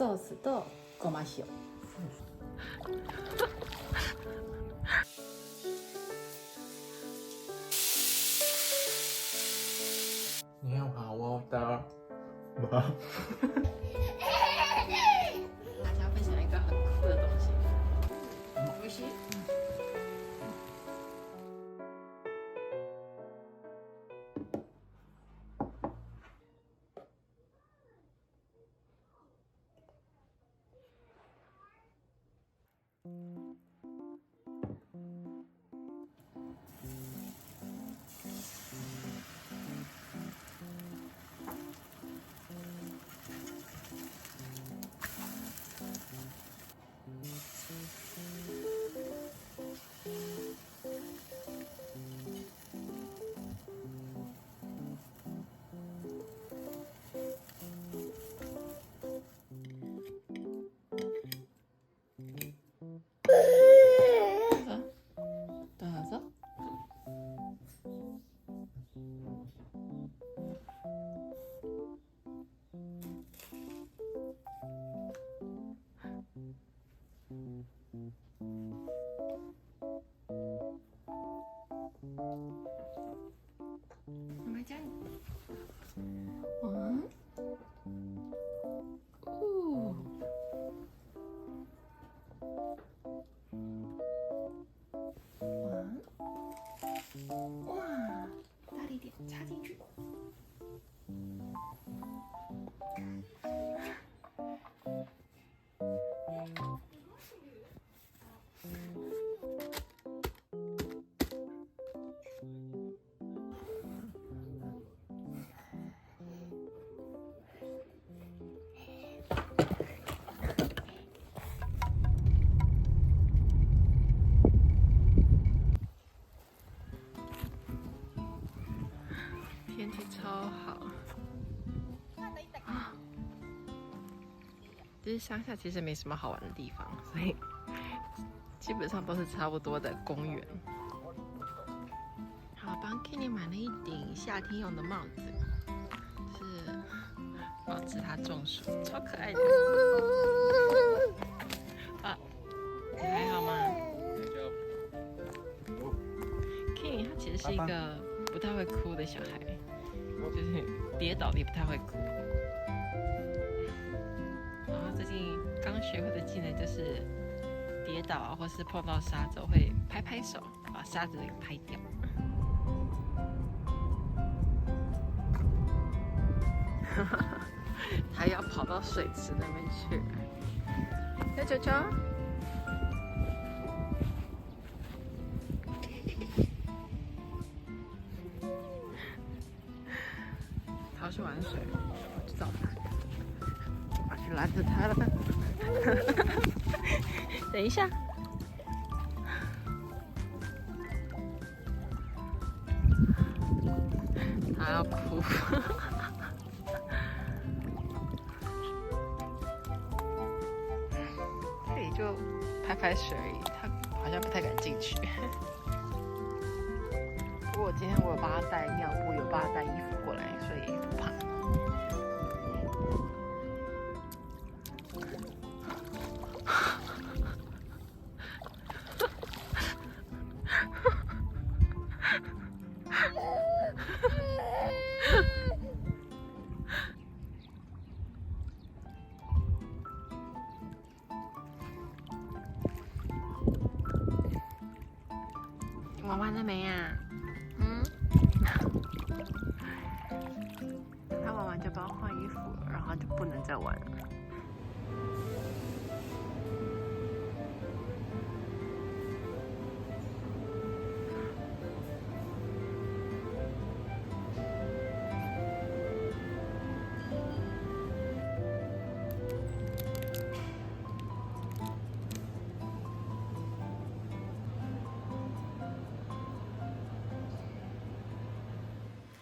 ソースとごま塩。你好我的妈。大家分享一个很酷的东西，美味しい。どうぞ。妈妈教你。One. Ooh. One. 哇，大力点，插进去。天气超好。就是乡下其实没什么好玩的地方，所以基本上都是差不多的公园。好，帮 Kenny 买了一顶夏天用的帽子，是防止他中暑，超可爱的。啊，你还好吗？Kenny 他其实是一个不太会哭的小孩，就是跌倒也不太会哭。然后最近刚学会的技能就是跌倒啊，或是碰到沙子会拍拍手，把沙子给拍掉。还要跑到水池那边去。小球球，他要去玩水，我去找他。我去拦着他了。等一下。他要哭。这里就拍拍水而已，他好像不太敢进去。不过今天我有帮他带尿布，有帮他带衣服过来，所以不怕。玩完了没呀？他玩完就帮我换衣服，然后就不能再玩了。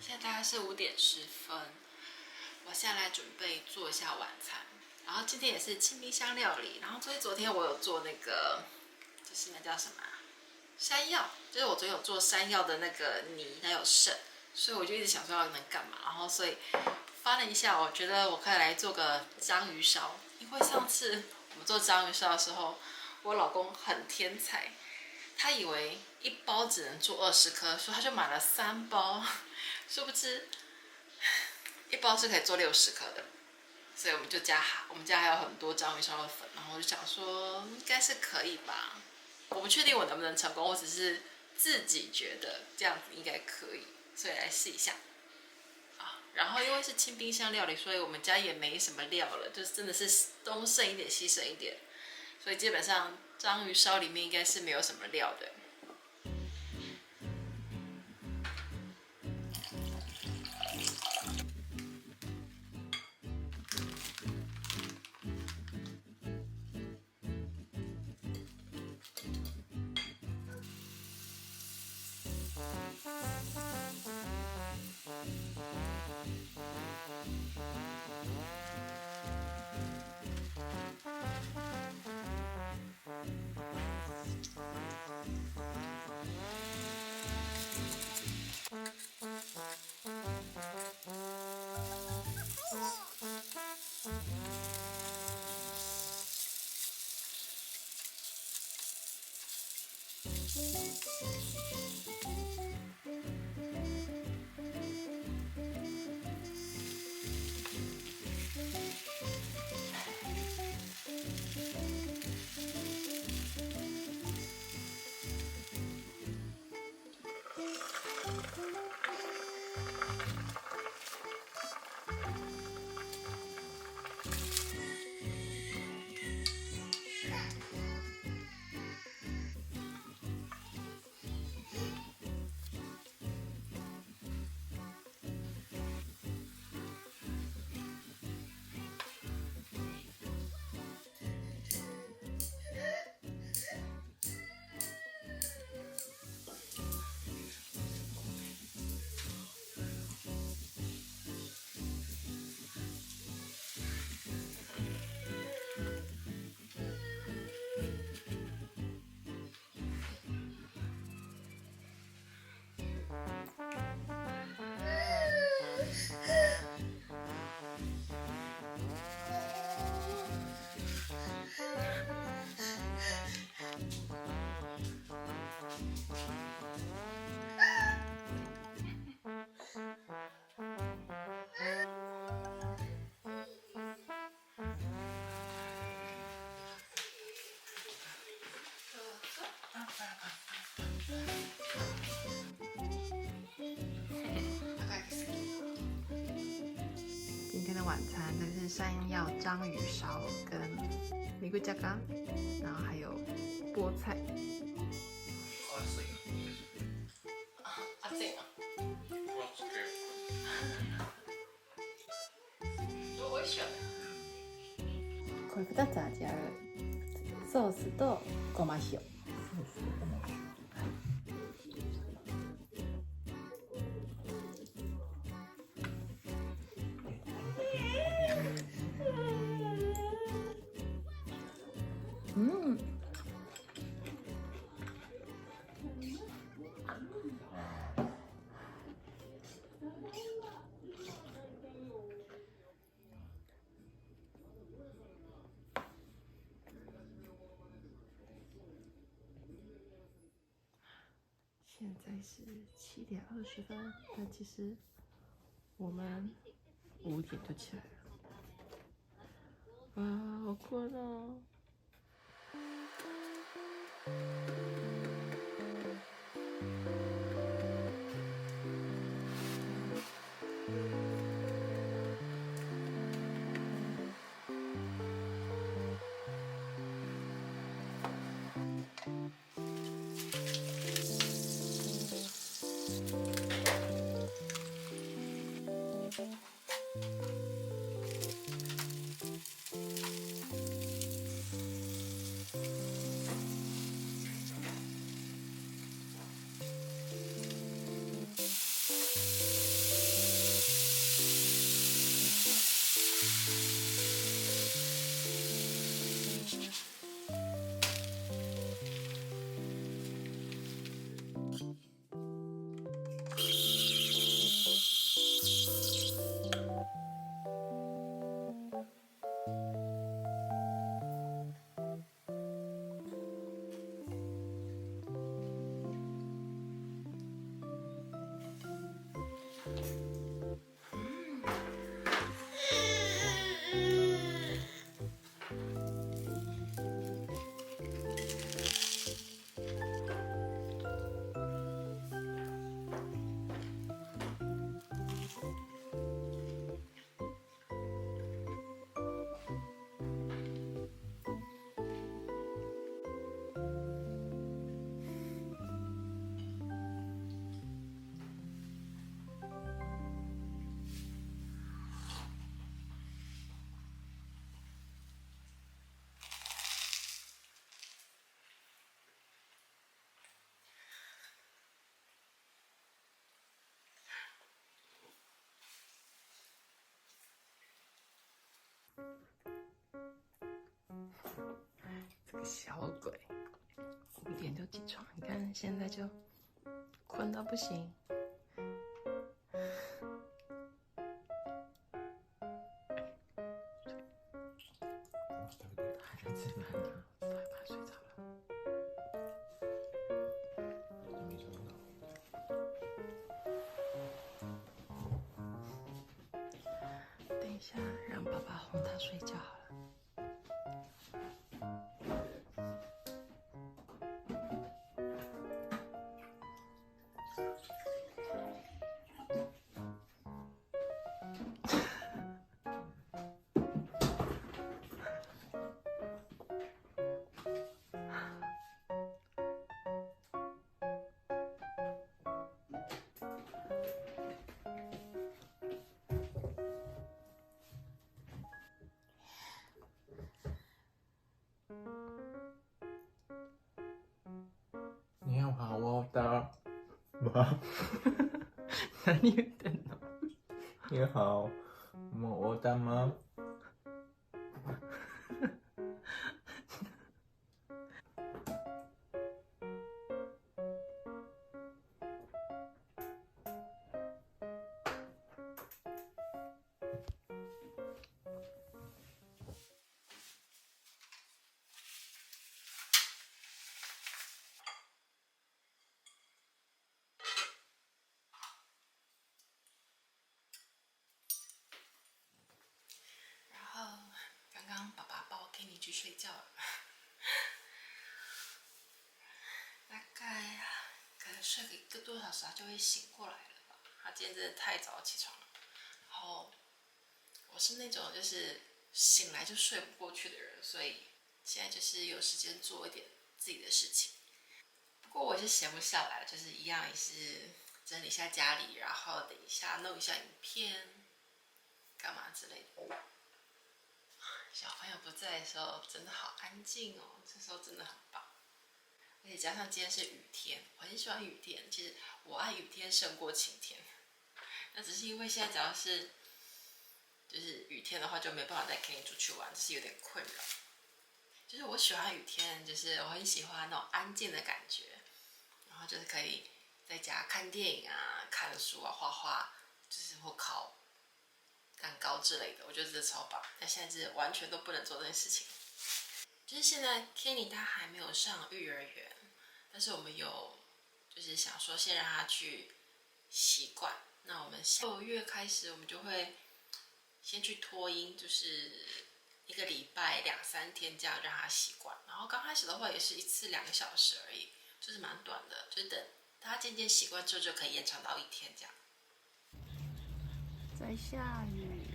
现在大概是5点10分，我现在来准备做一下晚餐。然后今天也是清冰箱料理，然后昨天我有做那个，就是那叫什么山药，就是我昨天有做山药的那个泥，还有剩，所以我就一直想说要能干嘛，然后所以翻了一下，我觉得我可以来做个章鱼烧，因为上次我们做章鱼烧的时候，我老公很天才，他以为一包只能做20颗，所以他就买了3包，殊不知一包是可以做60颗的，所以我们家还有很多章鱼烧的粉，然后我就想说应该是可以吧，我不确定我能不能成功，我只是自己觉得这样子应该可以，所以来试一下。然后因为是清冰箱料理，所以我们家也没什么料了，就是真的是东剩一点西省一点，所以基本上章鱼烧里面应该是没有什么料的。今天的晚餐这是山药章鱼烧跟米谷加干，然后还有菠菜。熱いな。美味しいよね。これ2つ味ある。ソースとごま塩。うん现在是7点20分，但其实我们5点就起来了。啊，好困哦！小鬼，5点就起床，你看现在就困到不行。还在吃饭呢，吃到一半睡着了。等一下，让爸爸哄他睡觉好了。你好，我的妈。何言ってんの？你好，我的妈。然后刚刚爸爸抱 Kenny 去睡觉了，大概可能睡个1个多小时，他就会醒过来了吧。他今天真的太早起床了。然后我是那种就是醒来就睡不过去的人，所以现在就是有时间做一点自己的事情。不过我也是闲不下来，就是一样也是整理一下家里，然后等一下弄一下影片，干嘛之类的。小朋友不在的时候真的好安静哦，这时候真的很棒。而且加上今天是雨天，我很喜欢雨天。其实我爱雨天胜过晴天，那只是因为现在只要是就是雨天的话，就没办法带 Kenny 出去玩，这是有点困扰。就是我喜欢雨天，就是我很喜欢那种安静的感觉，然后就是可以在家看电影啊、看书啊、画画，就是或烤蛋糕之类的，我觉得这超棒。但现在是完全都不能做这件事情。就是现在 Kenny 他还没有上幼儿园，但是我们有就是想说先让他去习惯。那我们下个月开始，我们就会先去托婴，就是1个礼拜2、3天这样让他习惯。然后刚开始的话也是1次2个小时而已，就是蛮短的，就是等他渐渐习惯之后就可以延长到1天这样。在下雨，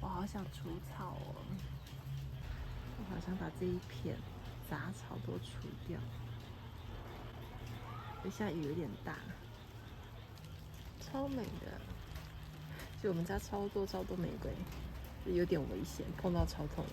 我好想除草哦，我好想把这一片杂草都除掉。等下雨有点大，超美的。就我们家超多玫瑰，就有点危险，碰到超痛的。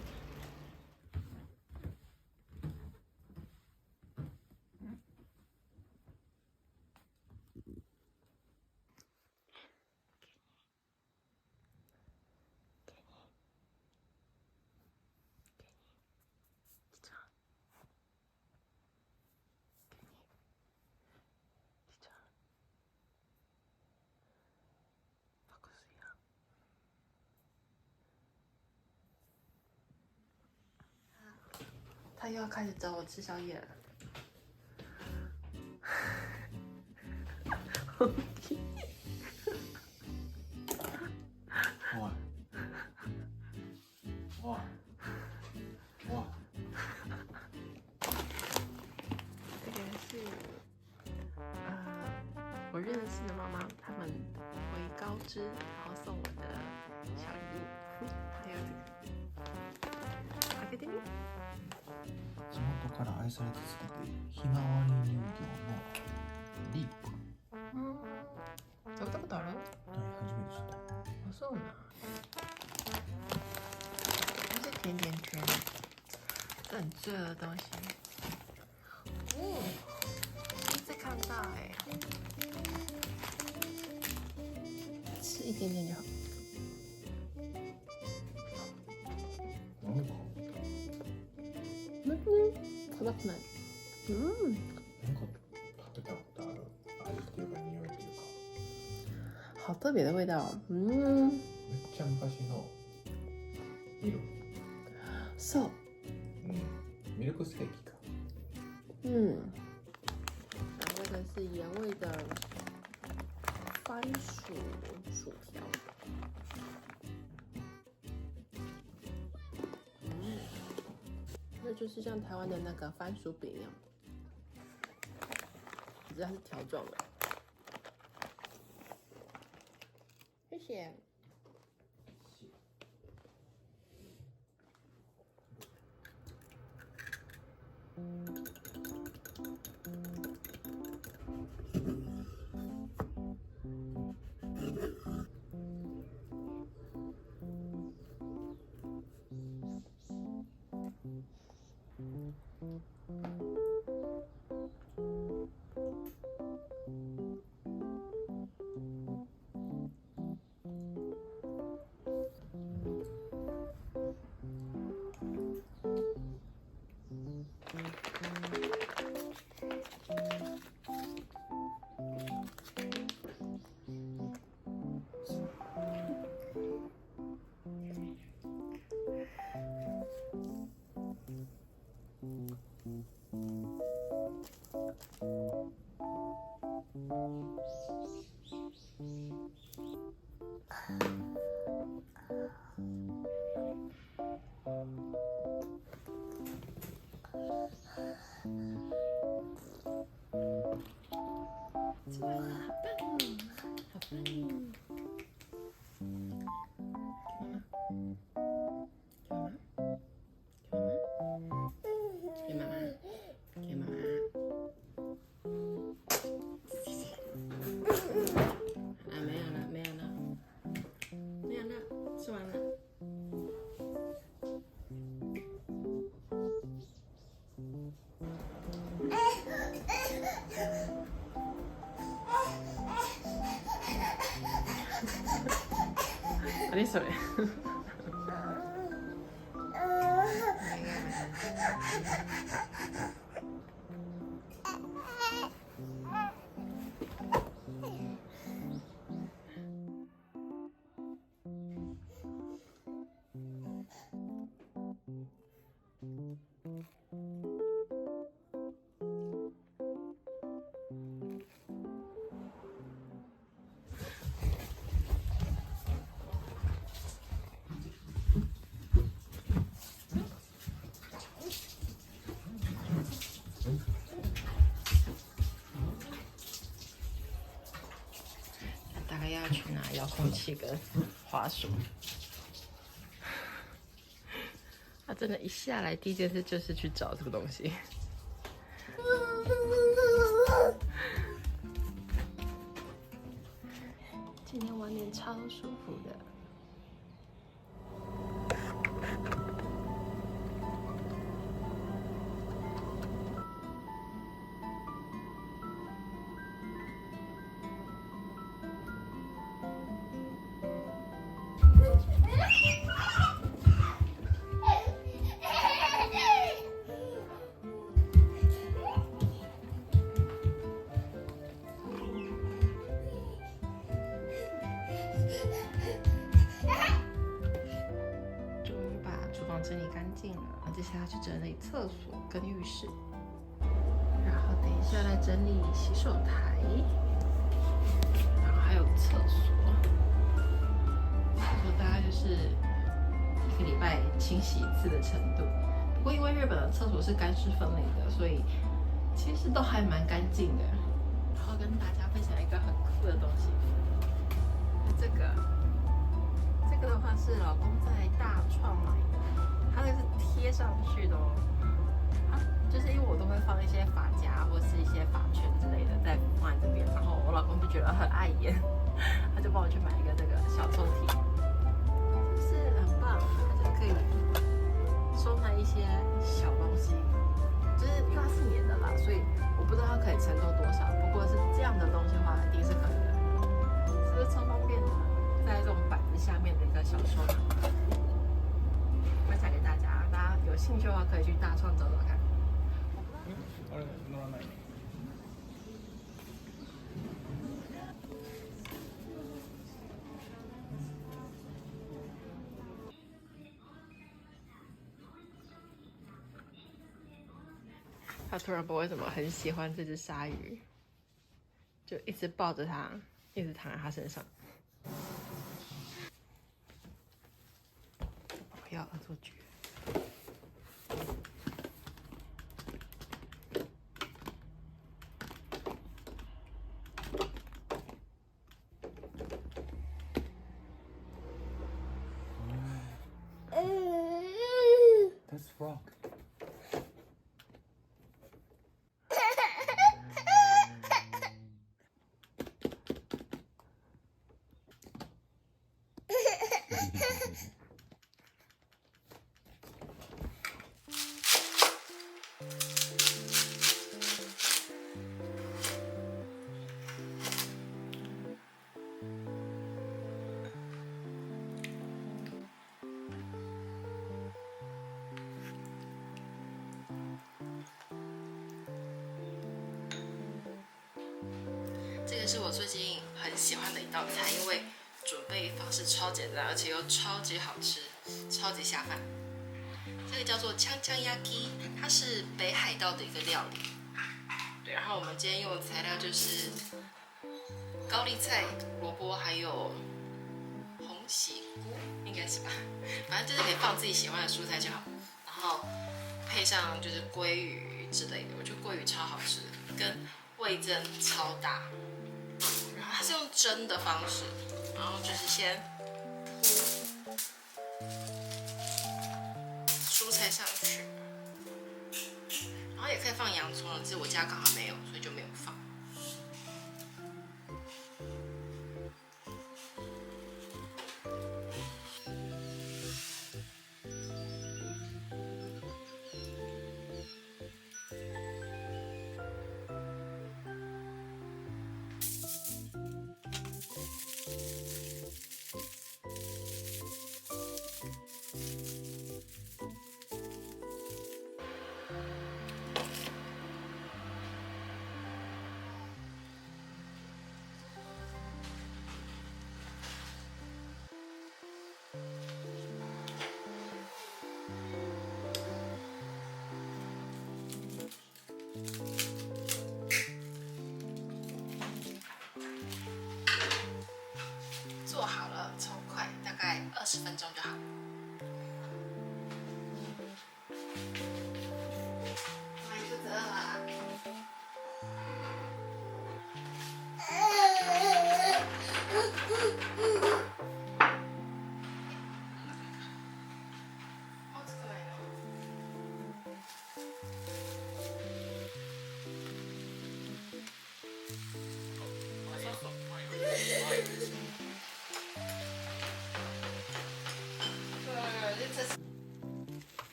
他又要开始找我吃宵夜了。哇哇哇！这个是我认识的妈妈他们回高知，然后送我的小礼物，还有这个，開けてみ。地元から愛され続けているひまわり人形のリープ。食べたことある？はい、初めて知った。あ、そうなん。它是甜甜圈，这很醉的东西。哦，第一次看到哎，吃一点点就好。なんか嗯，辛くない。なんか食べたことある味っていうか匂いっていうか。好特别的味道。めっちゃ昔の色。そう。ミルクセーキか。那个是原味的番薯薯条。那就是像台湾的那个番薯饼一样，只是它是条状的。谢谢。吃完了，好棒哦，好棒哦！给妈妈，给妈妈，啊，没有了，没有了，没有了，吃完了。何それ大概要去拿遥控器跟滑鼠。他真的，一下来第一件事就是去找这个东西。今天外面超舒服的。整理干净了，接下来去整理厕所跟浴室，然后等一下来整理洗手台，然后还有厕所。厕所大概就是1个礼拜清洗1次的程度。不过因为日本的厕所是干湿分离的，所以其实都还蛮干净的。然后跟大家分享一个很酷的东西，这个的话是老公在大创买的。它那个是贴上去的哦，就是因为我都会放一些发夹或是一些发圈之类的在放在这边，然后我老公就觉得很碍眼，他就帮我去买一个这个小抽屉，是很棒，它就可以收纳一些小东西，就是因为它是粘的啦，所以我不知道它可以承受多少，不过是这样的东西的话，一定是可以的，是不是超方便的？在这种板子下面的一个小收纳。分享给大家，大家有兴趣的话可以去大创找找看。我乗らないね。他突然不知道为什么很喜欢这只鲨鱼，就一直抱着它，一直躺在它身上。不要恶作剧。That's frog. Hehehehe 这个是我最近很喜欢的一道菜，因为准备方式超简单，而且又超级好吃，超级下饭。这个叫做锵锵 yaki， 它是北海道的一个料理。对，然后我们今天用的材料就是高丽菜、萝卜还有红喜菇，应该是吧？反正就是可以放自己喜欢的蔬菜就好。然后配上就是鲑鱼之类的，我觉得鲑鱼超好吃的，跟味噌超大。然后它是用蒸的方式，然后就是先铺蔬菜上去，然后也可以放洋葱了，只是我家刚好没有，所以就没有放。做好了，超快，大概20分钟就好。妈，你肚子饿了？哦，这个没有。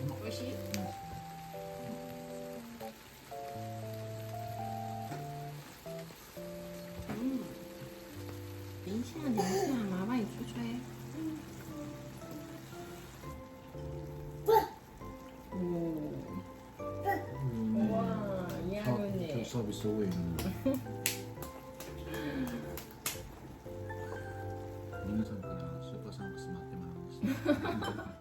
美味しい？等一下，等一下，妈妈帮你吹吹。哇，やるね。サービス多いね。皆さんからスーパーサンクス待ってます。